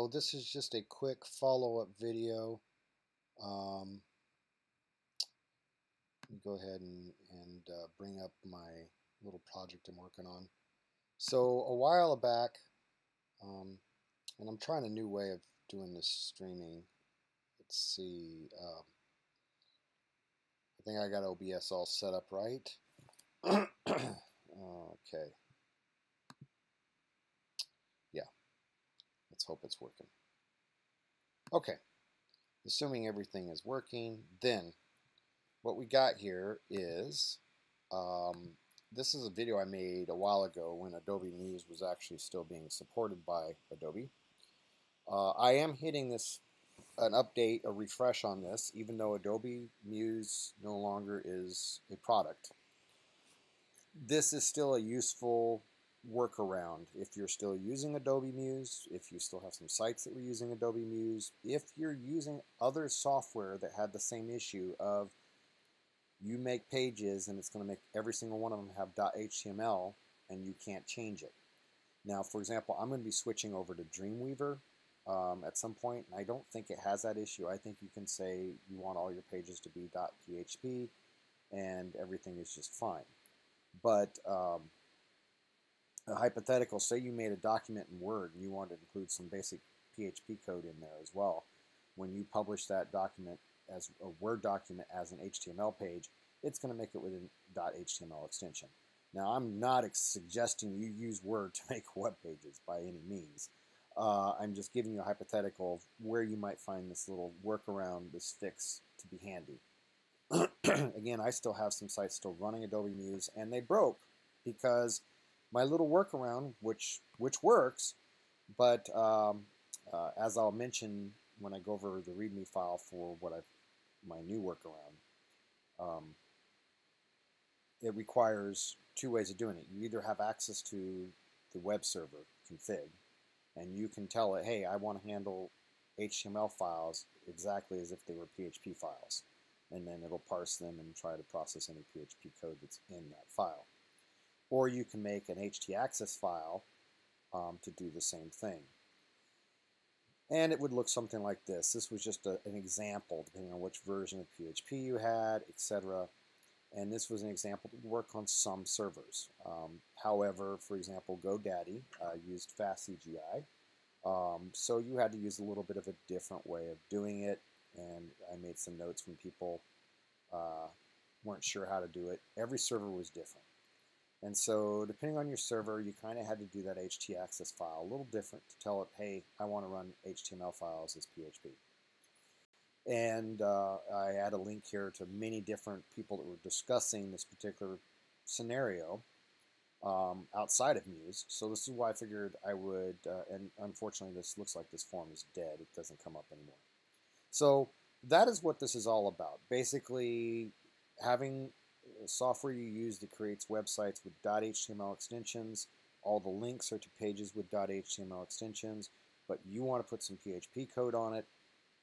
So this is just a quick follow-up video. Um, Let me go ahead and bring up my little project I'm working on. So a while back, and I'm trying a new way of doing this streaming. Let's see. I think I got OBS all set up right. Okay. Yeah. Let's hope it's working. Okay. Assuming everything is working, then what we got here is this is a video I made a while ago when Adobe Muse was actually still being supported by Adobe. I am hitting an update, a refresh on this, even though Adobe Muse no longer is a product. This is still a useful workaround if you're still using Adobe Muse, if you still have some sites that were using Adobe Muse, if you're using other software that had the same issue of you make pages and it's going to make every single one of them have .html and you can't change it. Now, for example, I'm going to be switching over to Dreamweaver at some point, and I don't think it has that issue. I think you can say you want all your pages to be .php and everything is just fine. But a hypothetical, say you made a document in Word and you wanted to include some basic PHP code in there as well. When you publish that document as a Word document as an HTML page, it's going to make it with an .html extension. Now, I'm not suggesting you use Word to make web pages by any means. I'm just giving you a hypothetical of where you might find this little workaround, this fix, to be handy. Again, I still have some sites still running Adobe Muse, and they broke because my little workaround, which works, but as I'll mention when I go over the README file for my new workaround, it requires two ways of doing it. You either have access to the web server config, and you can tell it, hey, I want to handle HTML files exactly as if they were PHP files. And then it'll parse them and try to process any PHP code that's in that file. Or you can make an htaccess file to do the same thing. And it would look something like this. This was just an example, depending on which version of PHP you had, etc. And this was an example that would work on some servers. However, for example, GoDaddy used FastCGI. So you had to use a little bit of a different way of doing it. And I made some notes when people weren't sure how to do it. Every server was different. And so depending on your server, you kind of had to do that htaccess file a little different to tell it, hey, I want to run HTML files as PHP. And I add a link here to many different people that were discussing this particular scenario outside of Muse. So this is why I figured I would, and unfortunately this looks like this form is dead. It doesn't come up anymore. So that is what this is all about. Basically, having software you use that creates websites with .html extensions. All the links are to pages with .html extensions, but you want to put some PHP code on it,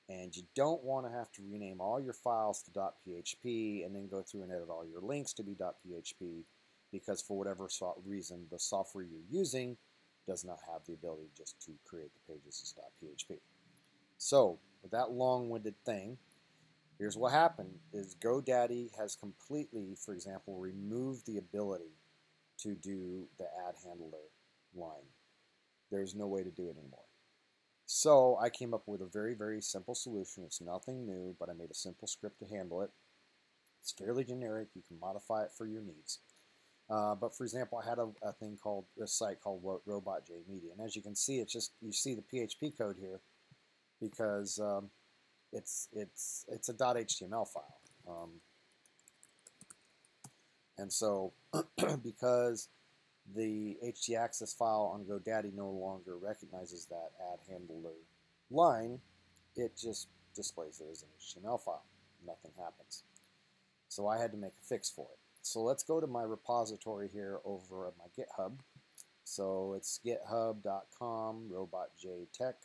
and you don't want to have to rename all your files to .php and then go through and edit all your links to be .php because for whatever reason the software you're using does not have the ability just to create the pages as .php. So, with that long-winded thing, here's what happened is GoDaddy has completely, for example, removed the ability to do the add handler line. There's no way to do it anymore. So I came up with a very, very simple solution. It's nothing new, but I made a simple script to handle it. It's fairly generic. You can modify it for your needs. But for example, I had a site called RobotJMedia, and as you can see, it's just you see the PHP code here because it's a .html file, and so because the htaccess file on GoDaddy no longer recognizes that add handler line, it just displays it as an HTML file. Nothing happens. So I had to make a fix for it. So let's go to my repository here over at my GitHub. So it's github.com robotjtech.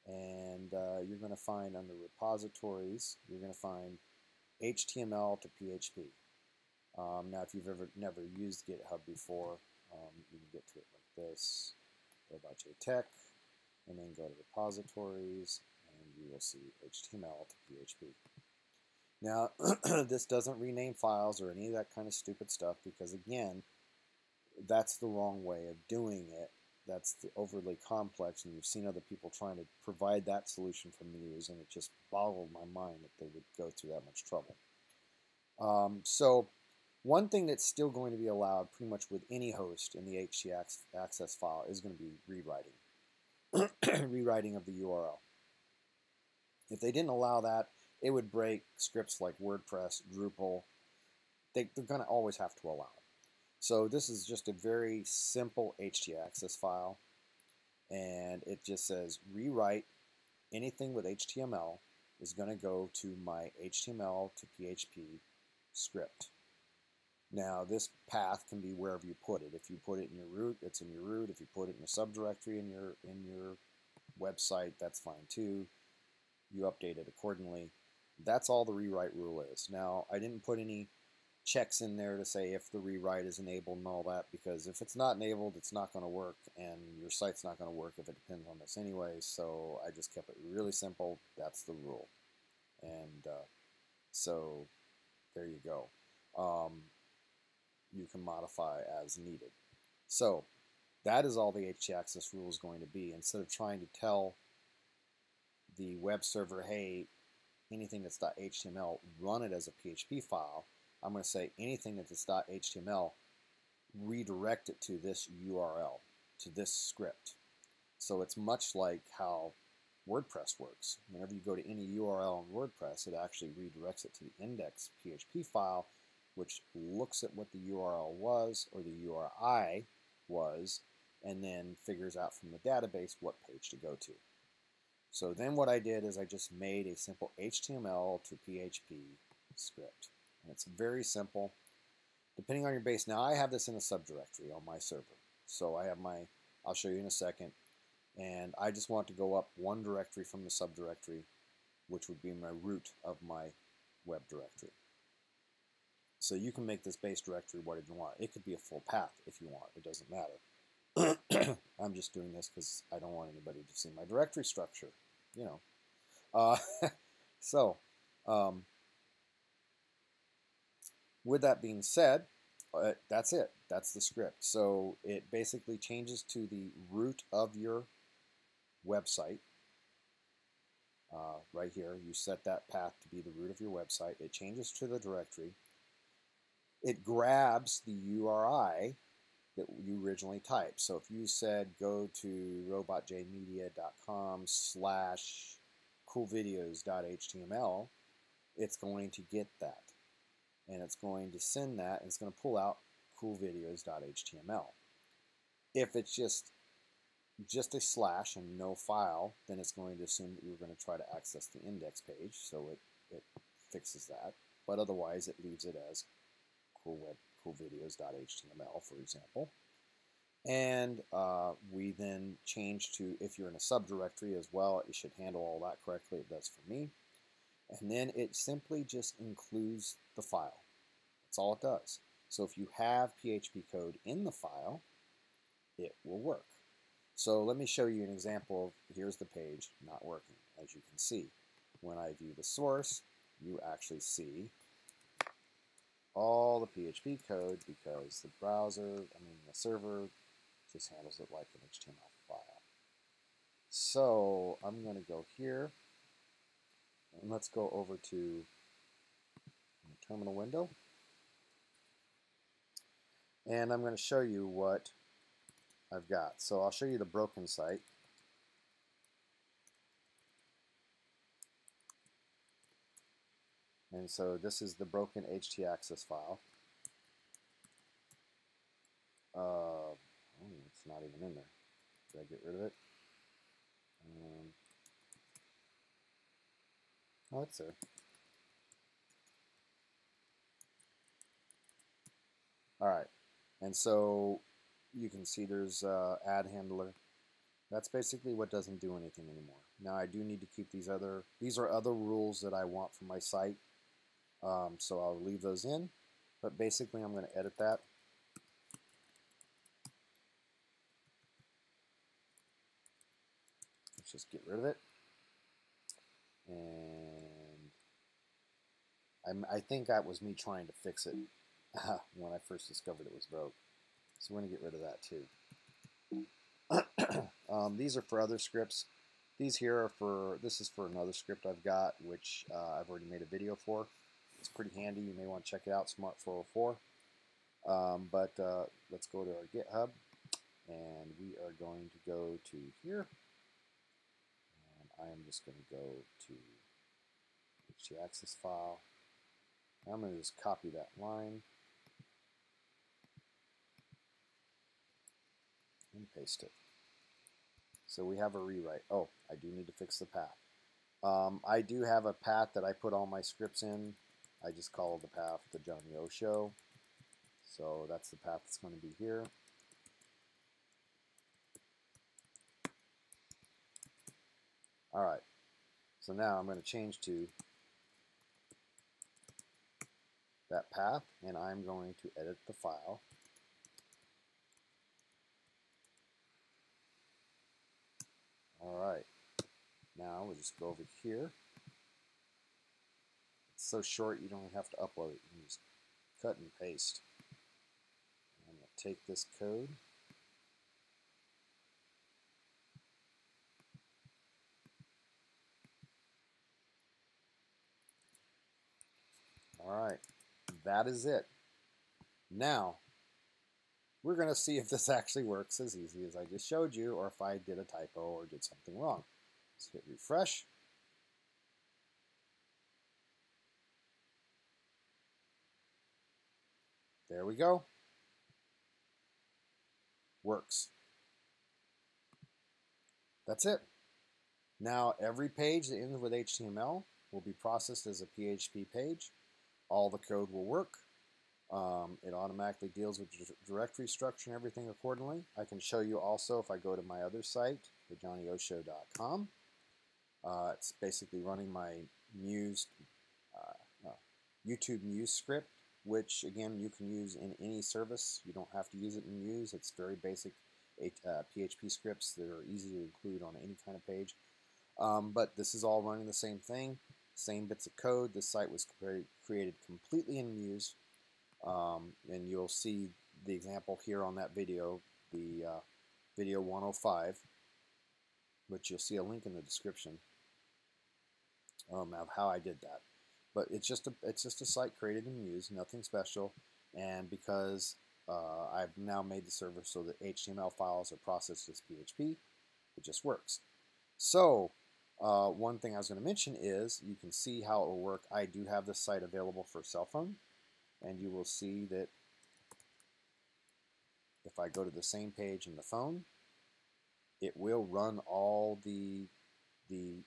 And you're going to find under repositories, you're going to find HTML to PHP. Now, if you've never used GitHub before, you can get to it like this, robotjtech, and then go to repositories, and you will see HTML to PHP. Now, this doesn't rename files or any of that kind of stupid stuff because, again, that's the wrong way of doing it. That's the overly complex, and you've seen other people trying to provide that solution from Muse, and it just boggled my mind that they would go through that much trouble. So one thing that's still going to be allowed pretty much with any host in the htaccess file is going to be rewriting. Rewriting of the URL. If they didn't allow that, it would break scripts like WordPress, Drupal. They're going to always have to allow it. So this is just a very simple htaccess file, and it just says rewrite anything with HTML is going to go to my HTML to PHP script. Now this path can be wherever you put it. If you put it in your root, it's in your root. If you put it in a subdirectory in your website, that's fine too. You update it accordingly. That's all the rewrite rule is. Now I didn't put any checks in there to say if the rewrite is enabled and all that, because if it's not enabled, it's not going to work, and your site's not going to work if it depends on this anyway. So I just kept it really simple. That's the rule, and so there you go. You can modify as needed. So that is all the htaccess rule is going to be. Instead of trying to tell the web server, hey, anything that's .html, run it as a PHP file, I'm going to say anything that's .html, redirect it to this URL, to this script. So it's much like how WordPress works. Whenever you go to any URL in WordPress, it actually redirects it to the index PHP file, which looks at what the URL was, or the URI was, and then figures out from the database what page to go to. So then what I did is I just made a simple HTML to PHP script. And it's very simple. Depending on your base, now I have this in a subdirectory on my server. So I have my, I'll show you in a second, and I just want to go up one directory from the subdirectory, which would be my root of my web directory. So you can make this base directory whatever you want. It could be a full path if you want. It doesn't matter. I'm just doing this because I don't want anybody to see my directory structure, you know. With that being said, that's it. That's the script. So it basically changes to the root of your website. Right here, you set that path to be the root of your website. It changes to the directory. It grabs the URI that you originally typed. So if you said go to robotjmedia.com/coolvideos.html, it's going to get that. And it's going to send that, and it's going to pull out coolvideos.html. If it's just a slash and no file, then it's going to assume that you're going to try to access the index page, so it fixes that. But otherwise, it leaves it as coolvideos.html, for example. And we then change to, if you're in a subdirectory as well, it should handle all that correctly. It does for me. And then it simply just includes the file. That's all it does. So if you have PHP code in the file, it will work. So let me show you an example of, here's the page not working. As you can see, when I view the source, you actually see all the PHP code because the the server just handles it like an HTML file. So I'm going to go here, and let's go over to the terminal window. And I'm going to show you what I've got. So I'll show you the broken site. And so this is the broken htaccess file. It's not even in there. Did I get rid of it? Oh, it's there. All right. And so you can see there's add handler. That's basically what doesn't do anything anymore. Now I do need to keep these are other rules that I want for my site. So I'll leave those in, but basically I'm going to edit that. Let's just get rid of it. And I think that was me trying to fix it when I first discovered it was broke. So we're going to get rid of that too. These are for other scripts. These here are this is for another script I've got, which I've already made a video for. It's pretty handy. You may want to check it out, Smart 404. But let's go to our GitHub, and we are going to go to here. And I am just going to go to htaccess file. I'm going to just copy that line and paste it. So we have a rewrite. Oh, I do need to fix the path. I do have a path that I put all my scripts in. I just call the path the Johnny O Show. So that's the path that's going to be here. All right. So now I'm going to change to that path, and I'm going to edit the file. All right. Now we'll just go over here. It's so short you don't have to upload it. You can just cut and paste. I'm going to take this code. All right. That is it. Now, we're going to see if this actually works as easy as I just showed you, or if I did a typo or did something wrong. Let's hit refresh. There we go. Works. That's it. Now, every page that ends with HTML will be processed as a PHP page. All the code will work. It automatically deals with directory structure and everything accordingly. I can show you also if I go to my other site, thejohnnyoshow.com. It's basically running my Muse, YouTube Muse script, which again you can use in any service. You don't have to use it in Muse. It's very basic PHP scripts that are easy to include on any kind of page. But this is all running the same thing, same bits of code. This site was created completely in Muse. And you'll see the example here on that video, the video 105, which you'll see a link in the description of how I did that. But it's just a site created in Muse, nothing special. And because I've now made the server so that HTML files are processed as PHP, it just works. So one thing I was going to mention is you can see how it will work. I do have this site available for cell phone. And you will see that if I go to the same page in the phone, it will run all it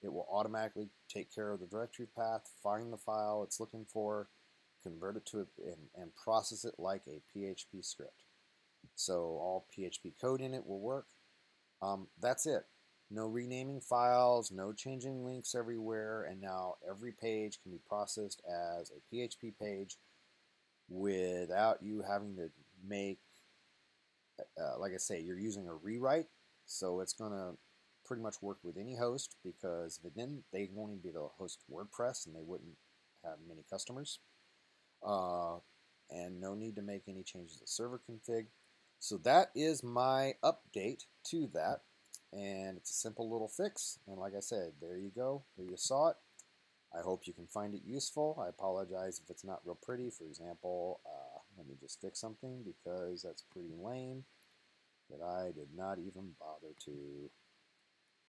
will automatically take care of the directory path, find the file it's looking for, convert it to it, and process it like a PHP script. So all PHP code in it will work. That's it. No renaming files, no changing links everywhere, and now every page can be processed as a PHP page without you having to make, like I say, you're using a rewrite, so it's going to pretty much work with any host, because if it didn't, they won't even be able to host WordPress, and they wouldn't have many customers. And no need to make any changes to server config. So that is my update to that. And it's a simple little fix, and like I said, there you go, there you saw it. I hope you can find it useful. I apologize if it's not real pretty. For example, let me just fix something because that's pretty lame that I did not even bother to